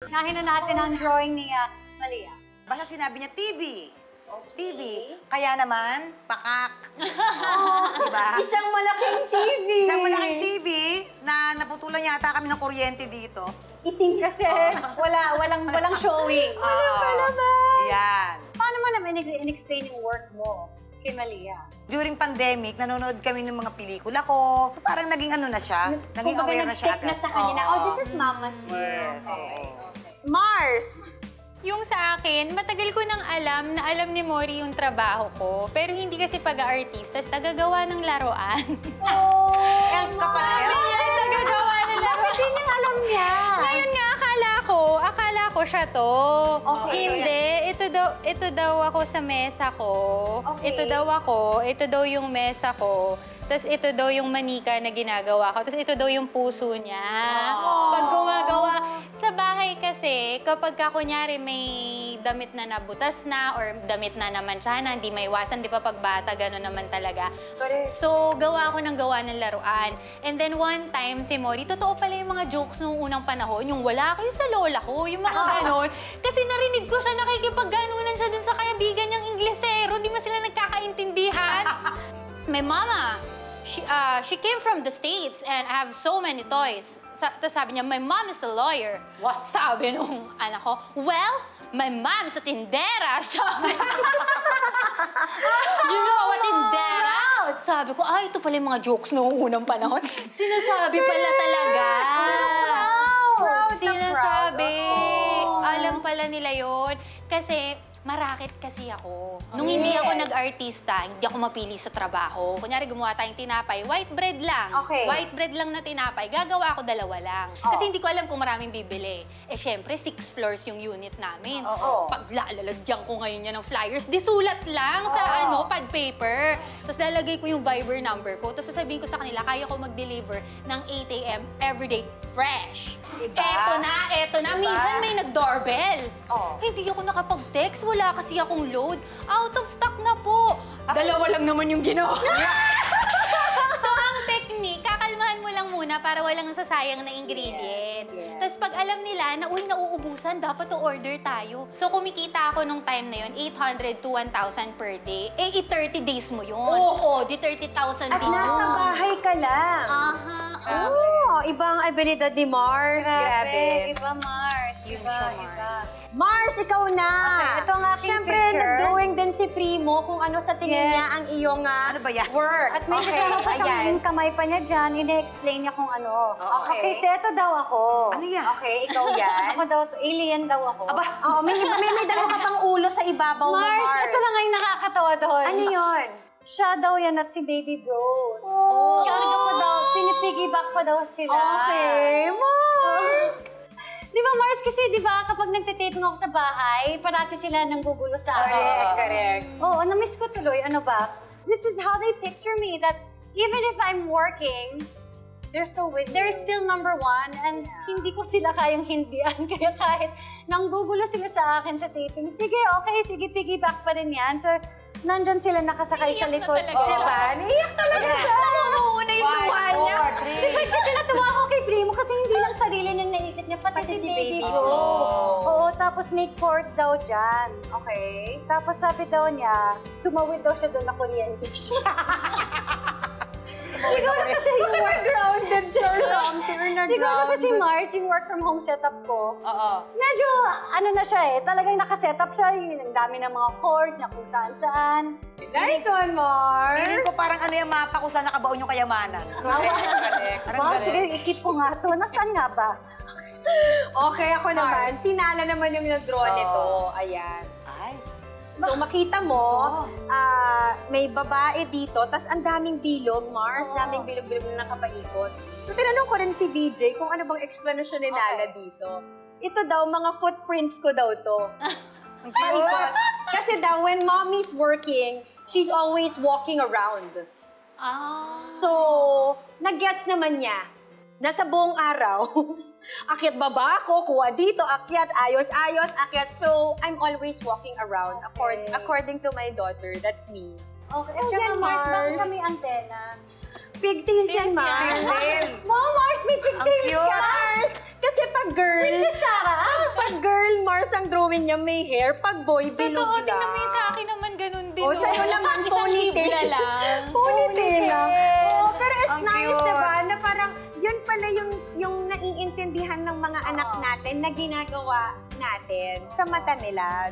Unahin na natin ang drawing ni Malia. Basta sinabi niya, TV. Okay. TV. Kaya naman, pakak. Diba? Isang malaking TV. Isang malaking TV na naputulan yata kami ng kuryente dito. Itim kasi. Walang showing. Wala pala ba? Yan. Paano mo naman in-explain yung work mo kay Malia? During pandemic, nanonood kami ng mga pelikula ko. Parang naging ano na siya. Naging aware na siya agad. Na sa kanya na, oh, this is Mama's work. Yes. Okay. Mars! Yung sa akin, matagal ko nang alam na alam ni Mori yung trabaho ko. Pero hindi kasi pag-artista, tagagawa ng laruan. Oh, Elf ka pala, Elf? Tagagawa ng laruan. Bakit hindi alam niya? Ngayon nga, akala ko siya to. Okay. Hindi, ito daw ako sa mesa ko. Okay. Ito daw yung mesa ko. Tapos ito daw yung manika na ginagawa ko. Tapos ito daw yung puso niya. Pag gumagawa, sa bahay kasi, kapag kunyari may damit na nabutas na or damit na naman siya na hindi maiwasan, di ba pag bata, gano'n naman talaga. So, gawa ako ng laruan. And then one time, si Mori, totoo pala yung mga jokes noong unang panahon, yung wala kayo sa lola ko, yung mga gano'n. Kasi narinig ko siya, nakikipagganunan siya dun sa kaibigan niyang Inglesero, di ba sila nagkakaintindihan? My mama, she came from the States and I have so many toys. Tapos sabi niya, my mom is a lawyer. What? Sabi nung anak ko, well, my mom's a tindera. Sabi you know what tindera? Sabi ko, ito pala yung mga jokes noong unang panahon. Sinasabi pala talaga. Sinasabi. Alam pala nila yon. Kasi marakit kasi ako. Nung hindi ako nag-artista, hindi ako mapili sa trabaho. Kunyari, gumawa tayong tinapay, white bread lang. Okay. White bread lang na tinapay, gagawa ako 2 lang. Kasi hindi ko alam kung maraming bibili. Eh, syempre, 6 floors yung unit namin. Pag lalagyan ko ngayon yan ng flyers, di sulat lang sa pad paper. Tapos lalagay ko yung Viber number ko. Tapos sasabihin ko sa kanila, kaya ko mag-deliver ng 8 a.m. everyday fresh. Diba? Eto na. Minsan may nag-doorbell. Hindi ako nakapag-text. Wala kasi akong load. Out of stock na po. 2 lang naman yung ginawa. So, ang technique, kakalmahan mo lang muna para walang nasasayang na ingredients. Tapos pag alam nila na, nauubusan, dapat to-order tayo. So, kumikita ako nung time na yun, 800 to 1,000 per day. Eh, 30 days mo yun. Oo, di 30,000 At din nasa yun. bahay ka lang. Ibang abilidad ni Mars. Grabe. Iba, Mars. Iba. Mars, ikaw na! Okay, ito ang aking Siyempre, picture. nag-drawing din si Primo kung ano sa tingin niya ang iyong Ano ba yan? work. At may kasama pa siyang kamay pa niya dyan, ine-explain niya kung ano. Okay, so ito daw ako. Ano yan? Okay, ikaw yan. Ako daw, alien daw ako. Aba, Oo, may dalawa ka pang ulo sa ibabaw mo, Mars, Mars. ito lang ang nakakatawa doon. Ano yun? Siya daw yan at si Baby Bro. Oh. Karga pa daw, pinipiggyback pa daw sila. Okay, Mars! Di ba, Mars, kasi di ba kapag nagtitaping ako sa bahay, parati sila nang gugulo sa akin. Correct. Oo, na-miss ko tuloy. Ano ba? This is how they picture me, that even if I'm working, they're still number 1, and hindi ko sila kayang hindian. Kaya kahit nanggugulo sila sa akin sa taping, sige, okay, sige, piggyback pa rin yan. So, nandyan sila nakasakay sa likod. Diba? Naiyak talaga siya. Namumuna yung tuwa niya. Kasi natuwa ako kay Primo kasi hindi lang sarili niyang naisip niya, pati si Baby Bro. Oo, tapos may court daw dyan. Okay. Tapos sabi daw niya, tumawid daw siya doon na kuryente siya. Siguro kasi yung grounded siya or something. Siguro kasi Mars, yung work from home setup ko, oo. medyo ano na siya talagang nakasetup siya, ang dami ng mga chords na kung saan-saan. Nice one, Mars! Feeling ko parang ano yung mapa kung saan nakabaon yung kayamanan. Wow, sige, i-keep ko nga to. Nasaan nga ba? Okay, ako naman. Sinala naman yung nag-draw nito. Ayan. Ay. So, makita mo, may babae dito, tas ang daming bilog, Mars, daming bilog-bilog na nakapaikot. So, tinanong ko rin si VJ kung ano bang explanation ni Lala dito. Ito daw, mga footprints ko daw to. Kasi daw, when mommy's working, she's always walking around. So, nag-gets naman niya. Nasa buong araw, akyat baba ako, kuha dito, akyat, ayos-ayos, akyat. So, I'm always walking around according to my daughter. That's me. Okay, So, at saka yan, Mars, bakit Mars. kami antena? Pigtails yan, Mars. Pigtail. Wow, Mars, may pigtails Ang cute. ka! Mars! Kasi pag girl, pag girl, Mars ang drawing niya may hair. Pag boy, bilog Totoo, lang. tingnan mo yung sa akin naman ganun din. O, sa'yo naman, Isang ponytail. hibla lang. Ponytail lang. Oh, pero it's Ang nice, cute. diba? Na parang, yun pala yung naiintindihan ng mga anak natin na ginagawa natin sa mata nila.